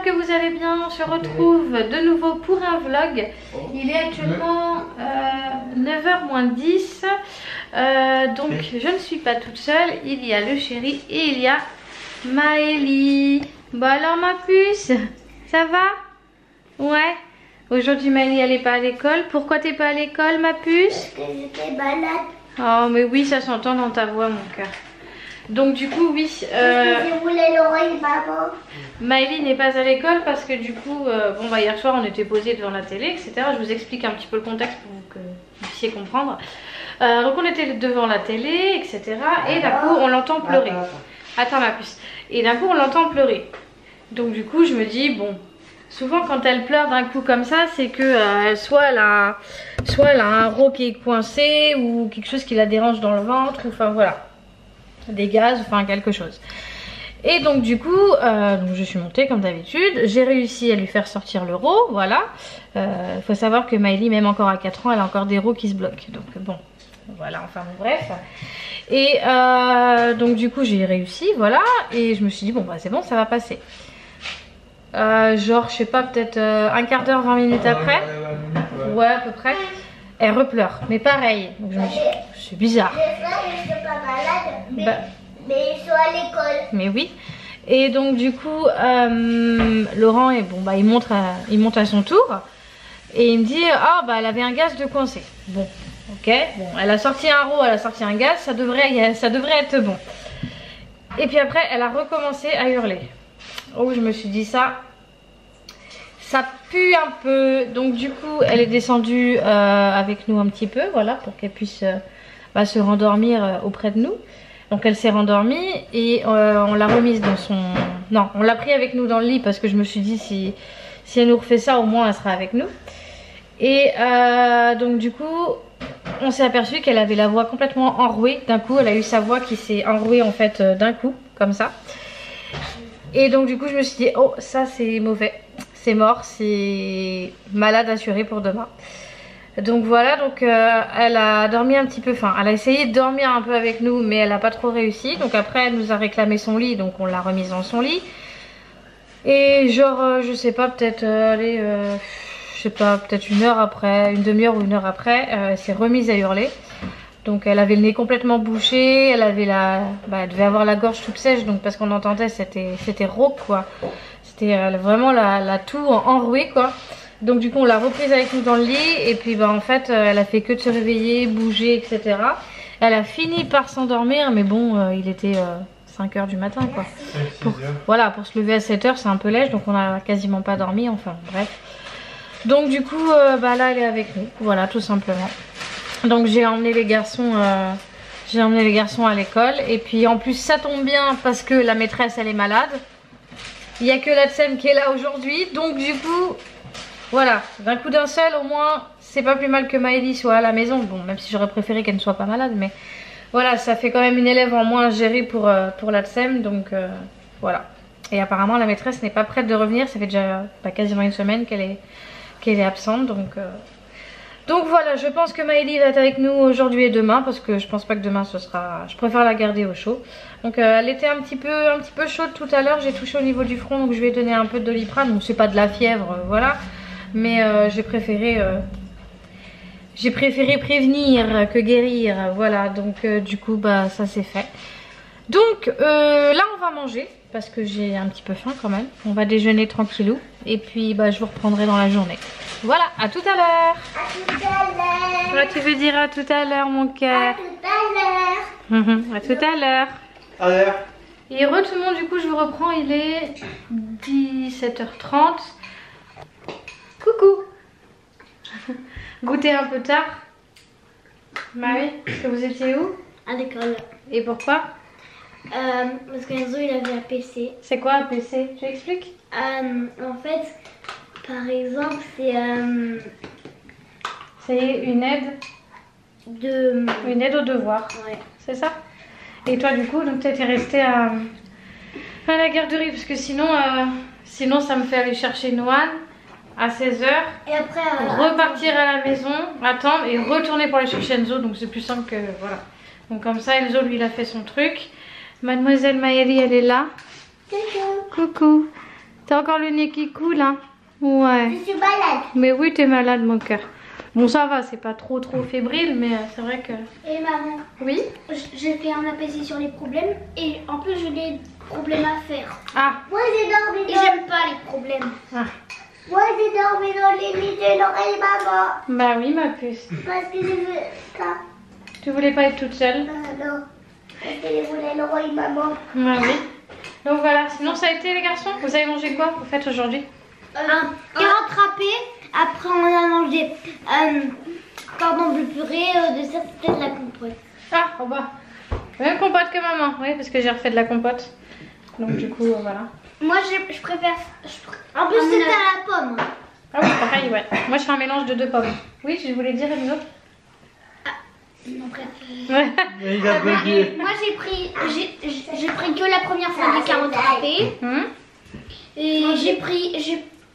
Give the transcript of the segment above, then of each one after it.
que vous allez bien. On se retrouve de nouveau pour un vlog. Il est actuellement 9h moins 10. Donc je ne suis pas toute seule. Il y a le chéri et il y a Maëlie. Bon alors ma puce, ça va? Ouais. Aujourd'hui Maëlie elle est pas à l'école. Pourquoi t'es pas à l'école ma puce? Parce que j'étais malade. Oh mais oui, ça s'entend dans ta voix mon cœur. Donc du coup oui, Je voulais l'oreille maman. Maëlie n'est pas à l'école parce que du coup, bon bah hier soir on était posés devant la télé, etc. Je vous explique un petit peu le contexte pour que vous puissiez comprendre. Donc on était devant la télé, etc. Et d'un coup on l'entend pleurer. Attends ma puce. Et d'un coup on l'entend pleurer. Donc du coup je me dis bon, souvent quand elle pleure d'un coup comme ça, c'est que soit elle a un rot qui est coincé ou quelque chose qui la dérange dans le ventre, ou enfin voilà, des gaz, enfin quelque chose. Et donc du coup, donc je suis montée comme d'habitude, j'ai réussi à lui faire sortir le rot, voilà. Faut savoir que Maëlie, même encore à 4 ans, elle a encore des rots qui se bloquent. Donc bon, voilà, enfin bon, bref. Et donc du coup j'ai réussi, voilà. Et je me suis dit, bon bah c'est bon, ça va passer. Genre je sais pas, peut-être un quart d'heure, 20 minutes après. Ouais à peu près. Elle repleure, mais pareil. Donc je me suis dit, c'est bizarre. Les frères, ils sont pas malades, mais ils sont à l'école. Mais oui. Et donc du coup, Laurent bon bah il monte à son tour et il me dit ah bah elle avait un gaz de coincé. Bon, ok, bon, elle a sorti un rot, elle a sorti un gaz, ça devrait être bon. Et puis après, elle a recommencé à hurler. Oh, je me suis dit ça pue un peu. Donc du coup, elle est descendue avec nous un petit peu, voilà, pour qu'elle puisse se rendormir auprès de nous. Donc elle s'est rendormie et on l'a remise dans son... Non, on l'a pris avec nous dans le lit parce que je me suis dit si elle nous refait ça, au moins elle sera avec nous. Et donc du coup, on s'est aperçu qu'elle avait la voix complètement enrouée. D'un coup, elle a eu sa voix qui s'est enrouée en fait d'un coup, comme ça. Et donc du coup, je me suis dit, oh ça c'est mauvais, c'est mort, c'est malade assuré pour demain. Donc voilà, donc elle a dormi un petit peu, enfin elle a essayé de dormir un peu avec nous mais elle n'a pas trop réussi. Donc après elle nous a réclamé son lit, donc on l'a remise dans son lit. Et genre je sais pas, peut-être je sais pas, peut-être une heure après, une demi-heure ou une heure après, elle s'est remise à hurler. Donc elle avait le nez complètement bouché, elle avait elle devait avoir la gorge toute sèche, donc parce qu'on entendait c'était rauque quoi. C'était vraiment la toux enrouée quoi. Donc du coup on l'a reprise avec nous dans le lit et puis en fait elle a fait que de se réveiller, bouger, etc. Elle a fini par s'endormir mais bon il était 5 h du matin quoi. Voilà, pour se lever à 7 h c'est un peu léger, donc on a quasiment pas dormi, enfin bref. Donc du coup là elle est avec nous, voilà tout simplement. Donc j'ai emmené les garçons à l'école et puis en plus ça tombe bien parce que la maîtresse elle est malade. Il n'y a que la Tsem qui est là aujourd'hui, donc du coup voilà, d'un coup d'un seul au moins c'est pas plus mal que Maëlie soit à la maison. Bon, même si j'aurais préféré qu'elle ne soit pas malade, mais voilà, ça fait quand même une élève en moins à gérer pour la Tsem, donc voilà. Et apparemment la maîtresse n'est pas prête de revenir, ça fait déjà quasiment une semaine qu'elle est absente, donc voilà, je pense que Maëlie va être avec nous aujourd'hui et demain parce que je pense pas que demain ce sera... Je préfère la garder au chaud. Donc elle était un petit peu chaude tout à l'heure, j'ai touché au niveau du front donc je vais donner un peu de Doliprane. Donc c'est pas de la fièvre, voilà. Mais j'ai préféré prévenir que guérir, voilà. Donc du coup ça c'est fait. Donc là on va manger parce que j'ai un petit peu faim quand même. On va déjeuner tranquillou et puis je vous reprendrai dans la journée. Voilà, à tout à l'heure. À tout à l'heure. Tu veux dire à tout à l'heure mon cœur? À tout à l'heure. À tout à l'heure. À l'heure. Et re tout le monde, du coup je vous reprends, il est 17h30. Coucou. Goûter un peu tard. Marie, est-ce que vous étiez où? À l'école. Et pourquoi? Parce qu'Enzo il avait un PC. C'est quoi un PC? Tu expliques? En fait, par exemple, c'est une aide au devoir. Ouais. C'est ça? Et toi du coup, donc tu étais restée à la garderie parce que sinon ça me fait aller chercher Noan à 16 h. Et après repartir à la maison, attendre et retourner pour aller chercher Enzo. Donc c'est plus simple que voilà. Donc comme ça Enzo lui il a fait son truc. Mademoiselle Maëlie elle est là. Coucou. Coucou. T'as encore le nez qui coule, hein? Ouais. Je suis malade. Mais oui, t'es malade, mon cœur. Bon, ça va, c'est pas trop fébrile, mais c'est vrai que... Et maman, Oui? j'ai fait un APC sur les problèmes et en plus j'ai des problèmes à faire. Ah, Moi j'ai dormi Et dans... j'aime pas les problèmes. ah. Moi j'ai dormi dans les lits de l'oreille maman. Bah oui, ma puce. Parce que je veux ça. Tu voulais pas être toute seule? Non. Parce que je voulais l'oreille maman. Bah oui. Donc voilà, sinon ça a été les garçons? Vous avez mangé quoi, vous faites aujourd'hui? Carotte râpée, après on a mangé de purée, de ça c'était de la compote. Ah, au bas. Même compote que maman, oui, parce que j'ai refait de la compote. Donc du coup, voilà. Moi je préfère... En plus c'était à la pomme. Ah oui, pareil, ouais. Moi je fais un mélange de 2 pommes. Oui, je voulais dire une autre. Non, bref. Ouais. Mais il a bugué. Moi j'ai pris que la première fois des carottes râpées. Et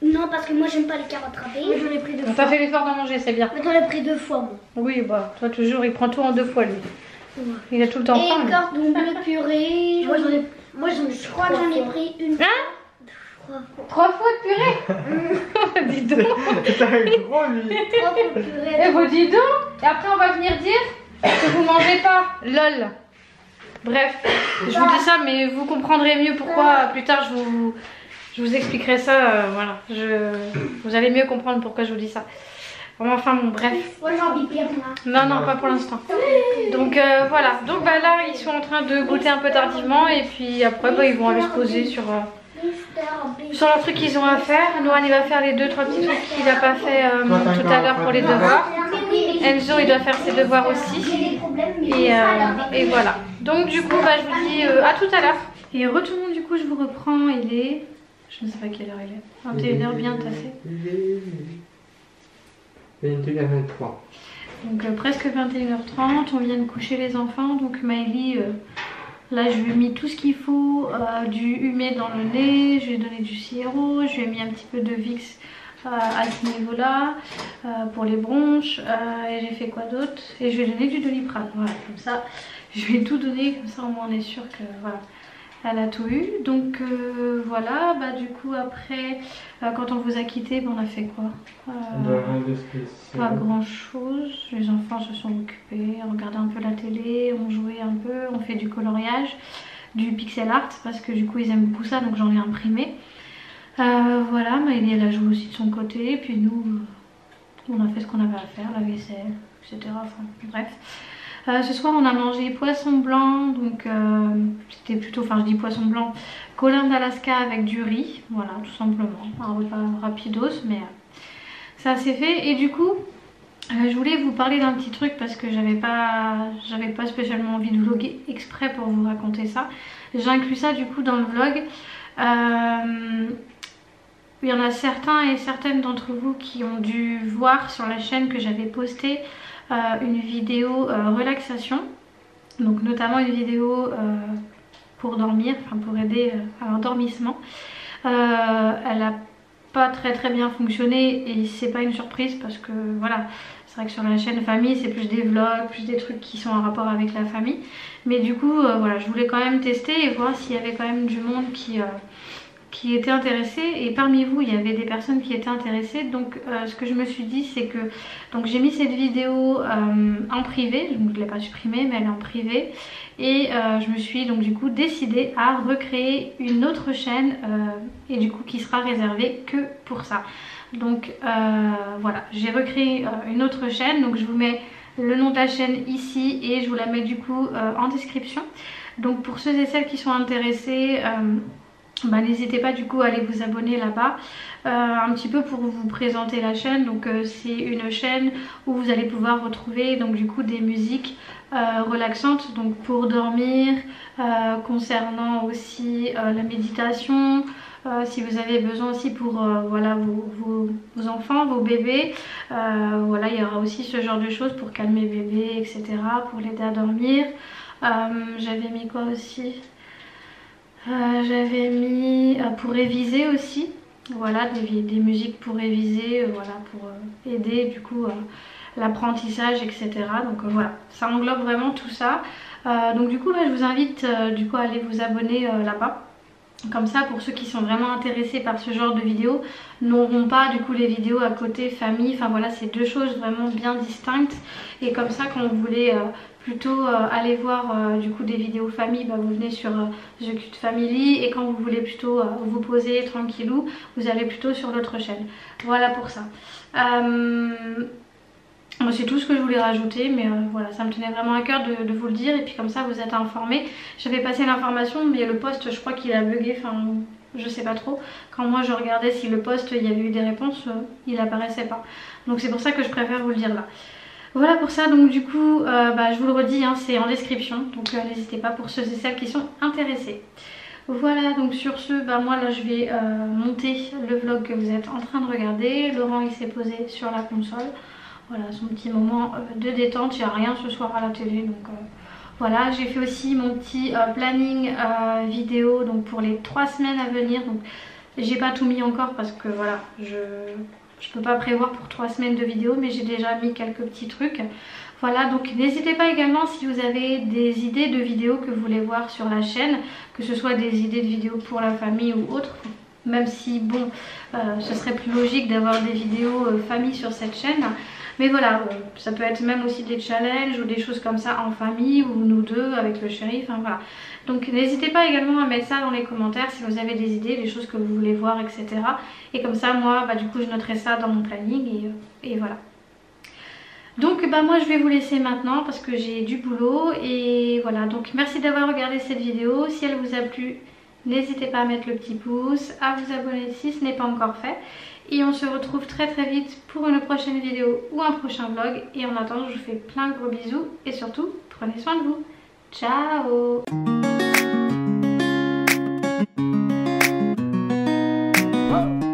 non, parce que moi j'aime pas les carottes râpées. Mais j'en ai pris 2 On fois. t'a fait l'effort d'en manger, c'est bien. Mais j'en ai pris 2 fois moi. Oui, bah, toi toujours, il prend tout en 2 fois lui. Il a tout le temps faim. Et lui. cordon bleu purée. Je crois que j'en ai pris une. Hein? 3 fois de purée. Dis donc. T'as un gros lui. 3 fois de purée. Eh bah dis donc. Et après on va venir dire que vous mangez pas. Lol. Bref, je vous dis ça, mais vous comprendrez mieux pourquoi plus tard je vous expliquerai ça. Voilà, vous allez mieux comprendre pourquoi je vous dis ça. Bon, enfin bon, bref. Moi j'ai envie de pire là. Non, pas pour l'instant. Donc voilà, donc bah, là ils sont en train de goûter un peu tardivement et puis après bah, ils vont aller se poser sur leurs trucs qu'ils ont à faire. Noah il va faire les 2-3 petits trucs qu'il n'a pas fait tout à l'heure pour les devoirs. Enzo il doit faire ses devoirs aussi. Et voilà. Donc du coup bah, je vous dis à tout à l'heure. Et retournons du coup, je vous reprends, il est... Je ne sais pas quelle heure il est. 21h bien tassé. Il est 21h23. Donc presque 21h30, on vient de coucher les enfants. Donc Maëlie, là je lui ai mis tout ce qu'il faut, du humé dans le nez, je lui ai donné du sirop, je lui ai mis un petit peu de Vicks à ce niveau-là, pour les bronches, et j'ai fait quoi d'autre? Et je lui ai donné du Doliprane, voilà, comme ça, je lui ai tout donné, comme ça au moins on est sûr que voilà. Elle a tout eu, donc voilà, bah du coup après, quand on vous a quitté, bah, on a fait quoi? Pas grand chose, les enfants se sont occupés, on regardait un peu la télé, on jouait un peu, on fait du coloriage, du pixel art, parce que du coup ils aiment beaucoup ça, donc j'en ai imprimé. Voilà, Maëlie elle a joué aussi de son côté, et puis nous, on a fait ce qu'on avait à faire, la vaisselle, etc. Enfin bref. Ce soir on a mangé poisson blanc, donc c'était plutôt, enfin je dis poisson blanc, colin d'Alaska avec du riz, voilà tout simplement, un repas rapidos mais ça s'est fait. Et du coup je voulais vous parler d'un petit truc parce que j'avais pas spécialement envie de vlogger exprès pour vous raconter ça. J'ai inclus ça du coup dans le vlog. Il y en a certains et certaines d'entre vous qui ont dû voir sur la chaîne que j'avais posté une vidéo relaxation, donc notamment une vidéo pour dormir, enfin pour aider à l'endormissement. Elle a pas très bien fonctionné et c'est pas une surprise parce que voilà, c'est vrai que sur la chaîne famille c'est plus des vlogs, plus des trucs qui sont en rapport avec la famille, mais du coup voilà, je voulais quand même tester et voir s'il y avait quand même du monde qui étaient intéressés, et parmi vous il y avait des personnes qui étaient intéressées. Donc ce que je me suis dit c'est que donc j'ai mis cette vidéo en privé, donc je ne l'ai pas supprimée mais elle est en privé, et je me suis donc du coup décidée à recréer une autre chaîne et du coup qui sera réservée que pour ça. Donc voilà, j'ai recréé une autre chaîne, donc je vous mets le nom de la chaîne ici et je vous la mets du coup en description. Donc pour ceux et celles qui sont intéressés, bah, n'hésitez pas du coup à aller vous abonner là-bas, un petit peu pour vous présenter la chaîne. Donc c'est une chaîne où vous allez pouvoir retrouver donc du coup des musiques relaxantes, donc pour dormir, concernant aussi la méditation, si vous avez besoin aussi pour voilà, vos enfants, vos bébés, voilà, il y aura aussi ce genre de choses pour calmer bébé, etc., pour l'aider à dormir. J'avais mis quoi aussi? J'avais mis pour réviser aussi, voilà, des musiques pour réviser, voilà, pour aider du coup l'apprentissage, etc. Donc voilà, ça englobe vraiment tout ça. Donc du coup je vous invite du coup à aller vous abonner là-bas. Comme ça, pour ceux qui sont vraiment intéressés par ce genre de vidéos, n'auront pas du coup les vidéos à côté famille. Enfin voilà, c'est deux choses vraiment bien distinctes. Et comme ça, quand vous voulez plutôt aller voir du coup des vidéos famille, bah, vous venez sur The Cute Family. Et quand vous voulez plutôt vous poser tranquillou, vous allez plutôt sur l'autre chaîne. Voilà pour ça. C'est tout ce que je voulais rajouter, mais voilà, ça me tenait vraiment à cœur de vous le dire, et puis comme ça vous êtes informés. J'avais passé l'information, mais le post, je crois qu'il a bugué, enfin je sais pas trop. Quand moi je regardais si le post il y avait eu des réponses, il apparaissait pas. Donc c'est pour ça que je préfère vous le dire là. Voilà pour ça, donc du coup je vous le redis, hein, c'est en description, donc n'hésitez pas pour ceux et celles qui sont intéressés. Voilà, donc sur ce, moi là je vais monter le vlog que vous êtes en train de regarder. Laurent il s'est posé sur la console. Voilà, son petit moment de détente. Il n'y a rien ce soir à la télé, donc voilà. J'ai fait aussi mon petit planning vidéo donc pour les 3 semaines à venir. Donc j'ai pas tout mis encore parce que voilà, je peux pas prévoir pour 3 semaines de vidéo, mais j'ai déjà mis quelques petits trucs. Voilà, donc n'hésitez pas également si vous avez des idées de vidéos que vous voulez voir sur la chaîne, que ce soit des idées de vidéos pour la famille ou autre. Même si bon, ce serait plus logique d'avoir des vidéos famille sur cette chaîne. Mais voilà, ça peut être même aussi des challenges ou des choses comme ça en famille ou nous deux avec le chéri, enfin voilà. Donc n'hésitez pas également à mettre ça dans les commentaires si vous avez des idées, des choses que vous voulez voir, etc. Et comme ça, moi, du coup, je noterai ça dans mon planning et voilà. Donc moi je vais vous laisser maintenant parce que j'ai du boulot et voilà. Donc merci d'avoir regardé cette vidéo. Si elle vous a plu, n'hésitez pas à mettre le petit pouce, à vous abonner si ce n'est pas encore fait. Et on se retrouve très vite pour une prochaine vidéo ou un prochain vlog. Et en attendant, je vous fais plein de gros bisous et surtout, prenez soin de vous. Ciao! Oh.